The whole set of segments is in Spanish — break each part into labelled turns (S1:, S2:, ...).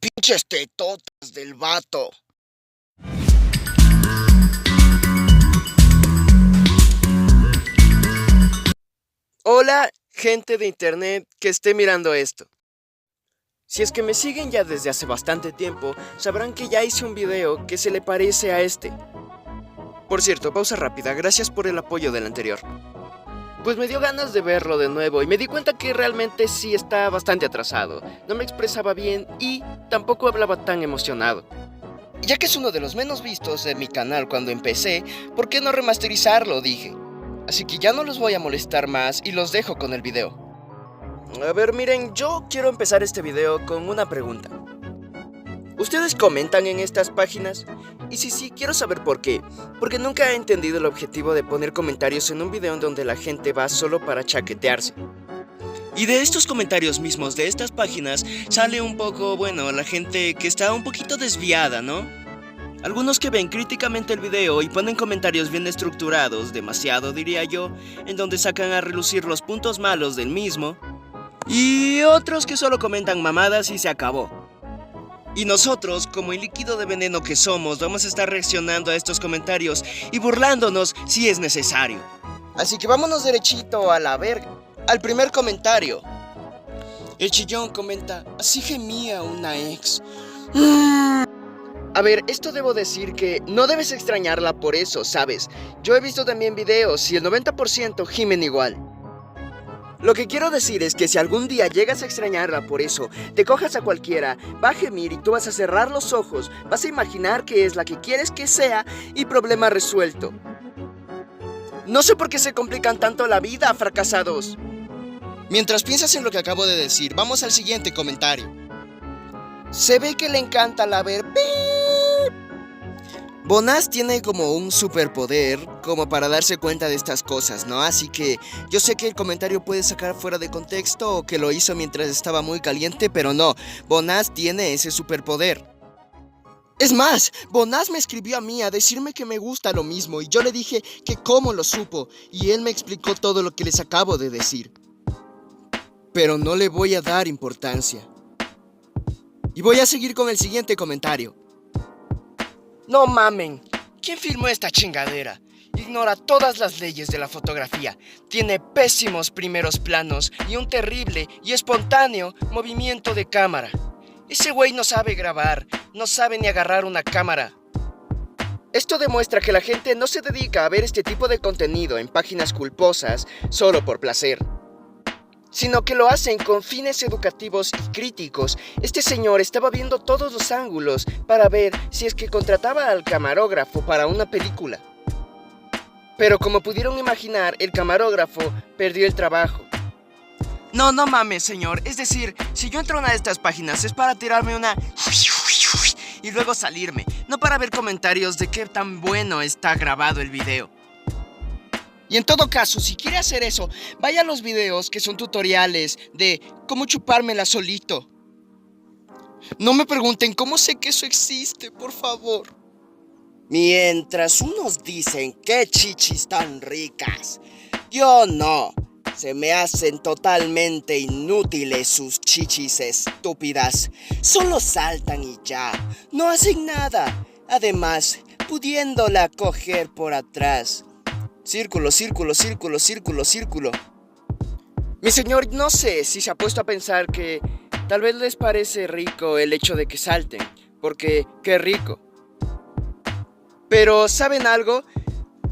S1: Pinches tetotas del vato. Hola, gente de internet que esté mirando esto. Si es que me siguen ya desde hace bastante tiempo, sabrán que ya hice un video que se le parece a este. Por cierto, pausa rápida, gracias por el apoyo del anterior. Pues me dio ganas de verlo de nuevo y me di cuenta que realmente sí está bastante atrasado. No me expresaba bien y tampoco hablaba tan emocionado. Ya que es uno de los menos vistos de mi canal cuando empecé, ¿por qué no remasterizarlo? Dije. Así que ya no los voy a molestar más y los dejo con el video. A ver, miren, yo quiero empezar este video con una pregunta. ¿Ustedes comentan en estas páginas? Y si sí, quiero saber por qué. Porque nunca he entendido el objetivo de poner comentarios en un video en donde la gente va solo para chaquetearse. Y de estos comentarios mismos de estas páginas sale un poco, bueno, la gente que está un poquito desviada, ¿no? Algunos que ven críticamente el video y ponen comentarios bien estructurados, demasiado diría yo, en donde sacan a relucir los puntos malos del mismo. Y otros que solo comentan mamadas y se acabó. Y nosotros, como el líquido de veneno que somos, vamos a estar reaccionando a estos comentarios y burlándonos si es necesario. Así que vámonos derechito a la verga. Al primer comentario. El chillón comenta: así gemía una ex. A ver, esto debo decir que no debes extrañarla por eso, ¿sabes? Yo he visto también videos y el 90% gimen igual. Lo que quiero decir es que si algún día llegas a extrañarla por eso, te cojas a cualquiera, va a gemir y tú vas a cerrar los ojos, vas a imaginar que es la que quieres que sea y problema resuelto. No sé por qué se complican tanto la vida, fracasados. Mientras piensas en lo que acabo de decir, vamos al siguiente comentario. Se ve que le encanta la ver. Bonaz tiene como un superpoder como para darse cuenta de estas cosas, ¿no? Así que yo sé que el comentario puede sacar fuera de contexto o que lo hizo mientras estaba muy caliente, pero no, Bonaz tiene ese superpoder. Es más, Bonaz me escribió a mí a decirme que me gusta lo mismo y yo le dije que cómo lo supo y él me explicó todo lo que les acabo de decir. Pero no le voy a dar importancia. Y voy a seguir con el siguiente comentario. No mamen, ¿quién filmó esta chingadera? Ignora todas las leyes de la fotografía. Tiene pésimos primeros planos y un terrible y espontáneo movimiento de cámara. Ese güey no sabe grabar, no sabe ni agarrar una cámara. Esto demuestra que la gente no se dedica a ver este tipo de contenido en páginas culposas solo por placer, sino que lo hacen con fines educativos y críticos. Este señor estaba viendo todos los ángulos para ver si es que contrataba al camarógrafo para una película. Pero como pudieron imaginar, el camarógrafo perdió el trabajo. No mames, señor. Es decir, si yo entro a una de estas páginas es para tirarme una y luego salirme, no para ver comentarios de qué tan bueno está grabado el video. Y en todo caso, si quiere hacer eso, vaya a los videos que son tutoriales de cómo chupármela solito. No me pregunten cómo sé que eso existe, por favor. Mientras unos dicen qué chichis tan ricas, yo no. Se me hacen totalmente inútiles sus chichis estúpidas. Solo saltan y ya, no hacen nada. Además, pudiéndola coger por atrás. Círculo, círculo, círculo, círculo, círculo. Mi señor, no sé si se ha puesto a pensar que tal vez les parece rico el hecho de que salten, porque qué rico. Pero, ¿saben algo?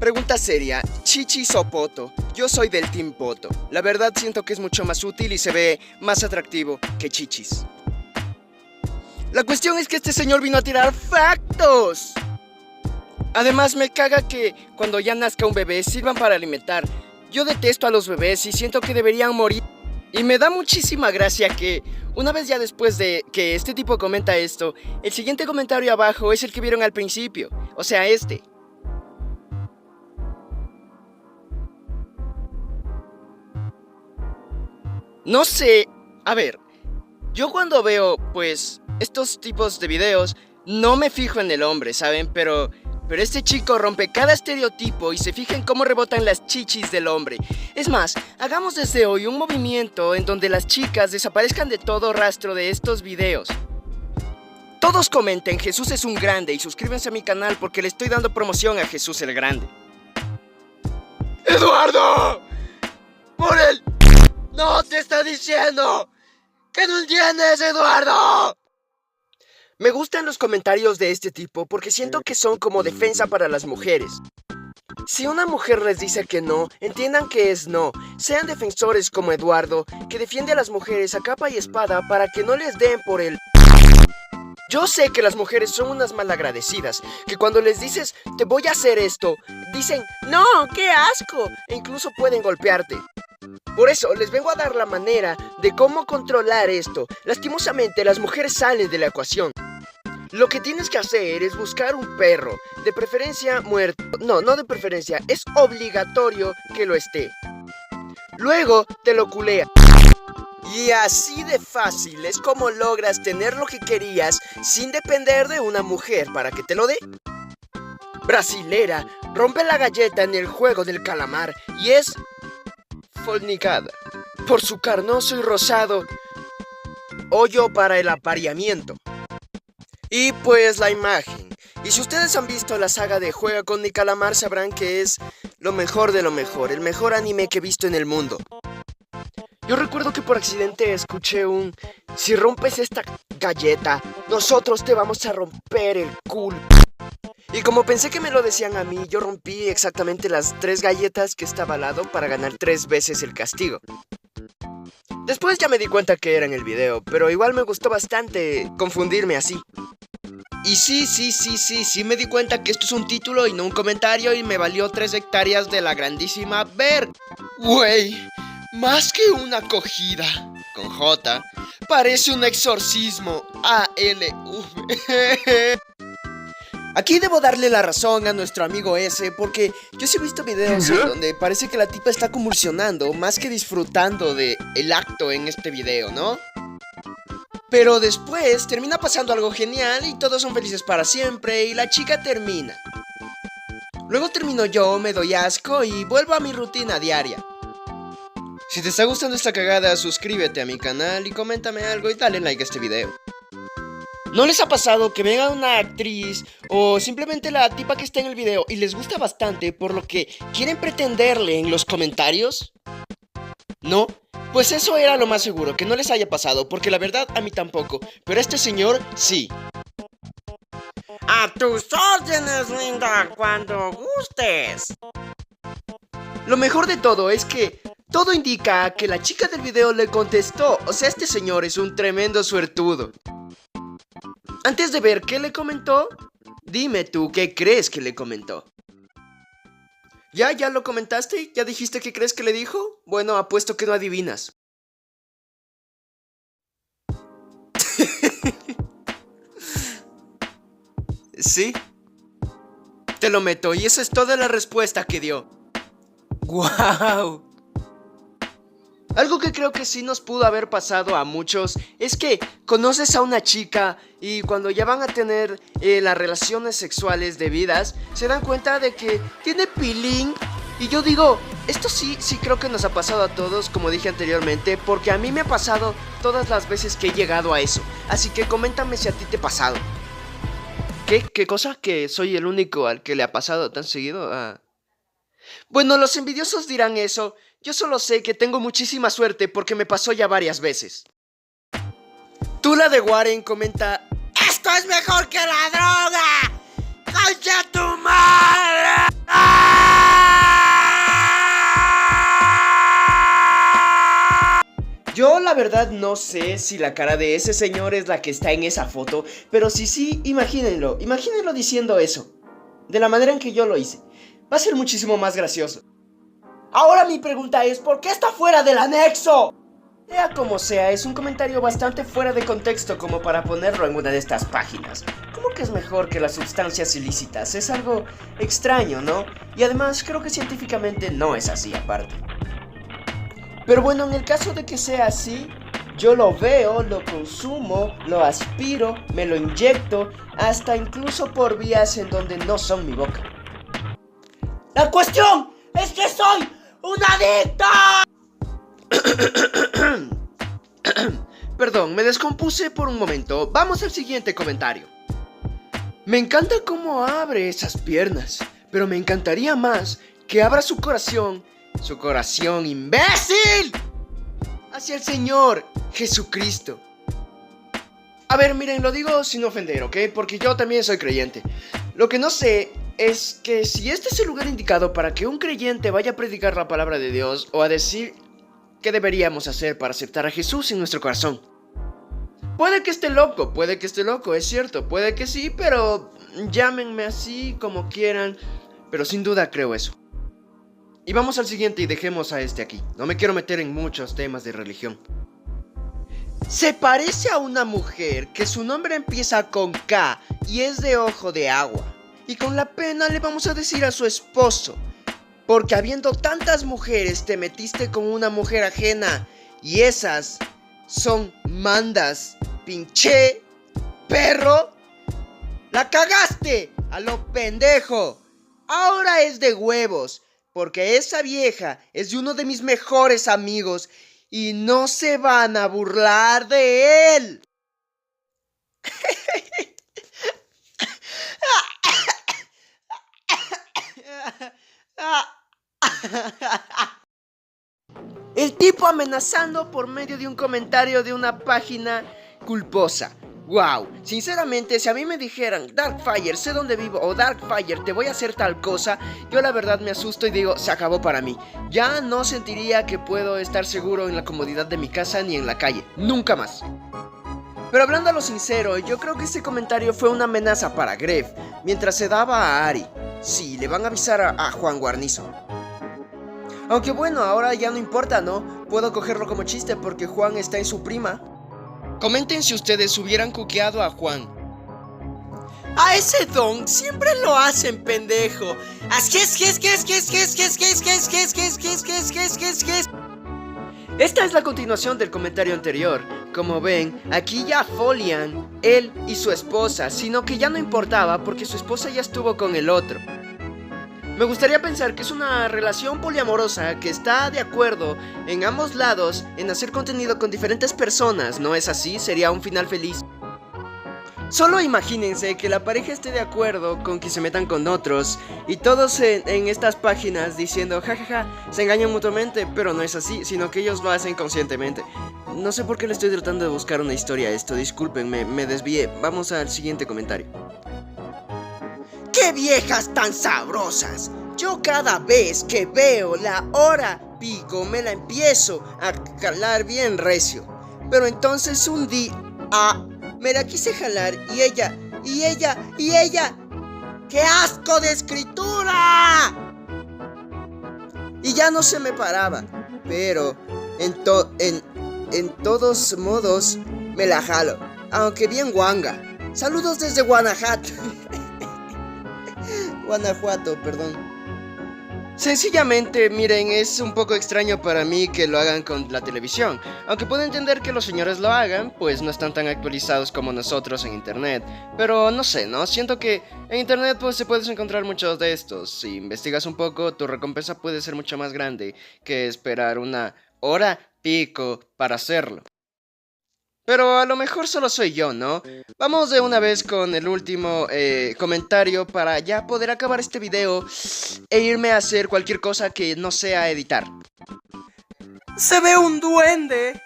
S1: Pregunta seria, ¿chichis o poto? Yo soy del team poto. La verdad siento que es mucho más útil y se ve más atractivo que chichis. La cuestión es que este señor vino a tirar factos. Además me caga que cuando ya nazca un bebé sirvan para alimentar. Yo detesto a los bebés y siento que deberían morir. Y me da muchísima gracia que una vez ya después de que este tipo comenta esto, el siguiente comentario abajo es el que vieron al principio. O sea, este. No sé, a ver, yo cuando veo pues estos tipos de videos no me fijo en el hombre, ¿saben? Pero este chico rompe cada estereotipo y se fija en cómo rebotan las chichis del hombre. Es más, hagamos desde hoy un movimiento en donde las chicas desaparezcan de todo rastro de estos videos. Todos comenten, Jesús es un grande, y suscríbanse a mi canal porque le estoy dando promoción a Jesús el Grande. ¡Eduardo! ¡Por él! ¡No te está diciendo! ¡Que no entiendes, Eduardo! Me gustan los comentarios de este tipo porque siento que son como defensa para las mujeres. Si una mujer les dice que no, entiendan que es no. Sean defensores como Eduardo, que defiende a las mujeres a capa y espada para que no les den por él. Yo sé que las mujeres son unas malagradecidas, que cuando les dices, te voy a hacer esto, dicen, no, qué asco, e incluso pueden golpearte. Por eso les vengo a dar la manera de cómo controlar esto. Lastimosamente, las mujeres salen de la ecuación. Lo que tienes que hacer es buscar un perro, de preferencia muerto. No de preferencia, es obligatorio que lo esté. Luego te lo culea. Y así de fácil es como logras tener lo que querías sin depender de una mujer para que te lo dé. Brasilera rompe la galleta en el juego del calamar y es fornicada por su carnoso y rosado hoyo para el apareamiento. Y pues la imagen. Y si ustedes han visto la saga de Juega con mi calamar, sabrán que es lo mejor de lo mejor, el mejor anime que he visto en el mundo. Yo recuerdo que por accidente escuché un: si rompes esta galleta, nosotros te vamos a romper el culo. Y como pensé que me lo decían a mí, yo rompí exactamente las 3 galletas que estaba al lado para ganar 3 veces el castigo. Después ya me di cuenta que era en el video, pero igual me gustó bastante confundirme así. Y sí me di cuenta que esto es un título y no un comentario y me valió 3 hectáreas de la grandísima ver. Güey, más que una acogida con J, parece un exorcismo ALV. Aquí debo darle la razón a nuestro amigo S, porque yo sí he visto videos en donde parece que la tipa está convulsionando más que disfrutando del acto en este video, ¿no? Pero después termina pasando algo genial y todos son felices para siempre y la chica termina. Luego termino yo, me doy asco y vuelvo a mi rutina diaria. Si te está gustando esta cagada, suscríbete a mi canal y coméntame algo y dale like a este video. ¿No les ha pasado que venga una actriz o simplemente la tipa que está en el video y les gusta bastante por lo que quieren pretenderle en los comentarios? ¿No? Pues eso era lo más seguro, que no les haya pasado, porque la verdad a mí tampoco, pero a este señor sí. A tus órdenes, linda, cuando gustes. Lo mejor de todo es que todo indica que la chica del video le contestó, o sea, este señor es un tremendo suertudo. Antes de ver qué le comentó, dime tú qué crees que le comentó. ¿Ya lo comentaste? ¿Ya dijiste qué crees que le dijo? Bueno, apuesto que no adivinas. ¿Sí? Te lo meto y esa es toda la respuesta que dio. ¡Guau! Algo que creo que sí nos pudo haber pasado a muchos es que conoces a una chica y cuando ya van a tener las relaciones sexuales debidas, se dan cuenta de que tiene pilín. Y yo digo, esto sí creo que nos ha pasado a todos, como dije anteriormente, porque a mí me ha pasado todas las veces que he llegado a eso. Así que coméntame si a ti te ha pasado. ¿Qué cosa? ¿Que soy el único al que le ha pasado tan seguido? Bueno, los envidiosos dirán eso. Yo solo sé que tengo muchísima suerte porque me pasó ya varias veces. Tula de Warren comenta: ¡esto es mejor que la droga! ¡Concha tu madre! Yo la verdad no sé si la cara de ese señor es la que está en esa foto, pero sí, imagínenlo diciendo eso, de la manera en que yo lo hice. Va a ser muchísimo más gracioso. Ahora mi pregunta es, ¿por qué está fuera del anexo? Sea como sea, es un comentario bastante fuera de contexto como para ponerlo en una de estas páginas. ¿Cómo que es mejor que las sustancias ilícitas? Es algo extraño, ¿no? Y además creo que científicamente no es así aparte. Pero bueno, en el caso de que sea así, yo lo veo, lo consumo, lo aspiro, me lo inyecto, hasta incluso por vías en donde no son mi boca. ¡La cuestión es que soy un adicto!
S2: Perdón, me descompuse por un momento. Vamos al siguiente comentario. Me encanta cómo abre esas piernas, pero me encantaría más que abra su corazón, imbécil, hacia el Señor Jesucristo. A ver, miren, lo digo sin ofender, ¿ok? Porque yo también soy creyente. Lo que no sé es que si este es el lugar indicado para que un creyente vaya a predicar la palabra de Dios o a decir qué deberíamos hacer para aceptar a Jesús en nuestro corazón. Puede que esté loco, es cierto, puede que sí, pero llámenme así como quieran, pero sin duda creo eso. Y vamos al siguiente y dejemos a este aquí. No me quiero meter en muchos temas de religión. Se parece a una mujer que su nombre empieza con K y es de ojo de agua. Y con la pena le vamos a decir a su esposo, porque habiendo tantas mujeres te metiste con una mujer ajena y esas son mandas, pinche perro. ¡La cagaste! ¡A lo pendejo! Ahora es de huevos, porque esa vieja es de uno de mis mejores amigos y no se van a burlar de él. El tipo amenazando por medio de un comentario de una página culposa. Wow, sinceramente, si a mí me dijeran Darkfire, sé dónde vivo, o Darkfire, te voy a hacer tal cosa, yo la verdad me asusto y digo, se acabó para mí. Ya no sentiría que puedo estar seguro en la comodidad de mi casa ni en la calle, nunca más. Pero hablando a lo sincero, yo creo que este comentario fue una amenaza para Gref, mientras se daba a Ari. Sí, le van a avisar a Juan Guarnizo. Aunque bueno, ahora ya no importa, ¿no? Puedo cogerlo como chiste porque Juan está en su prima.
S1: Comenten si ustedes hubieran cuqueado a Juan.
S2: A ese don siempre lo hacen, pendejo. Esta es la continuación del comentario anterior. Como ven, aquí ya folian él y su esposa, sino que ya no importaba porque su esposa ya estuvo con el otro. Me gustaría pensar que es una relación poliamorosa que está de acuerdo en ambos lados en hacer contenido con diferentes personas, ¿no es así? Sería un final feliz. Solo imagínense que la pareja esté de acuerdo con que se metan con otros y todos en estas páginas diciendo jajaja, se engañan mutuamente, pero no es así, sino que ellos lo hacen conscientemente. No sé por qué le estoy tratando de buscar una historia a esto, discúlpenme, me desvié. Vamos al siguiente comentario. ¡Qué viejas tan sabrosas! Yo cada vez que veo la hora pico me la empiezo a jalar bien recio. Pero entonces un día me la quise jalar y ella... ¡Qué asco de escritura! Y ya no se me paraba, pero en todos modos me la jalo, aunque bien guanga. Saludos desde Guanajuato. Guanajuato, perdón. Sencillamente, miren, es un poco extraño para mí que lo hagan con la televisión. Aunque puedo entender que los señores lo hagan, pues no están tan actualizados como nosotros en internet. Pero no sé, ¿no? Siento que en internet pues te puedes encontrar muchos de estos. Si investigas un poco, tu recompensa puede ser mucho más grande que esperar una hora pico para hacerlo. Pero a lo mejor solo soy yo, ¿no? Vamos de una vez con el último comentario para ya poder acabar este video e irme a hacer cualquier cosa que no sea editar. ¡Se ve un duende!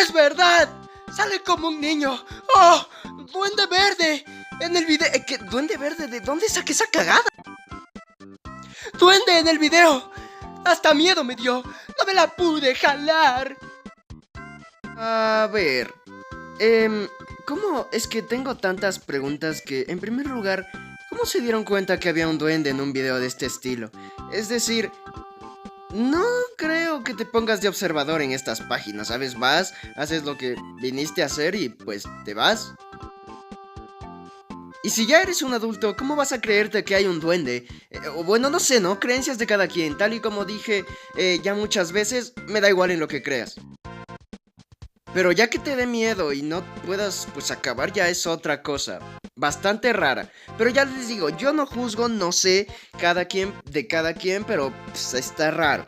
S2: ¡Es verdad! ¡Sale como un niño! ¡Oh! ¡Duende verde! En el video... ¿Qué? ¿Duende verde? ¿De dónde saqué esa cagada? ¡Duende en el video! ¡Hasta miedo me dio! ¡No me la pude jalar! A ver, ¿cómo? Es que tengo tantas preguntas que, en primer lugar, ¿cómo se dieron cuenta que había un duende en un video de este estilo? Es decir, no creo que te pongas de observador en estas páginas, ¿sabes? Vas, haces lo que viniste a hacer y pues te vas. Y si ya eres un adulto, ¿cómo vas a creerte que hay un duende? Bueno, no sé, ¿no? Creencias de cada quien, tal y como dije ya muchas veces, me da igual en lo que creas. Pero ya que te dé miedo y no puedas pues acabar ya es otra cosa. Bastante rara. Pero ya les digo, yo no juzgo, no sé cada quien, pero pues, está raro.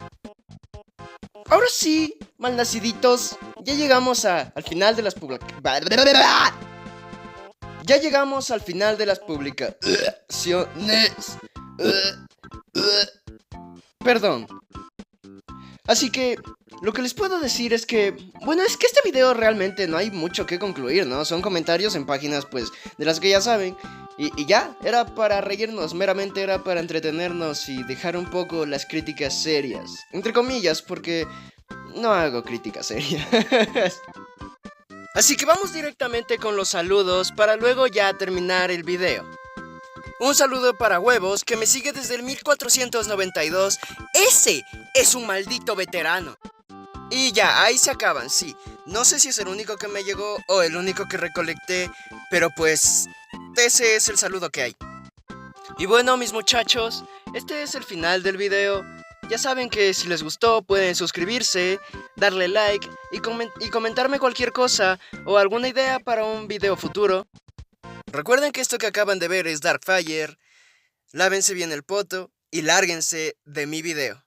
S2: Ahora sí, malnaciditos, ya llegamos al final de las Ya llegamos al final de las publicaciones. Perdón. Así que lo que les puedo decir es que, bueno, es que este video realmente no hay mucho que concluir, ¿no? Son comentarios en páginas, pues, de las que ya saben. Y ya, era para reírnos, meramente era para entretenernos y dejar un poco las críticas serias. Entre comillas, porque no hago críticas serias. Así que vamos directamente con los saludos para luego ya terminar el video. Un saludo para Huevos, que me sigue desde el 1492. ¡Ese es un maldito veterano! Y ya, ahí se acaban, sí. No sé si es el único que me llegó o el único que recolecté, pero pues ese es el saludo que hay. Y bueno, mis muchachos, este es el final del video. Ya saben que si les gustó pueden suscribirse, darle like y comentarme cualquier cosa o alguna idea para un video futuro. Recuerden que esto que acaban de ver es Darkfire. Lávense bien el poto y lárguense de mi video.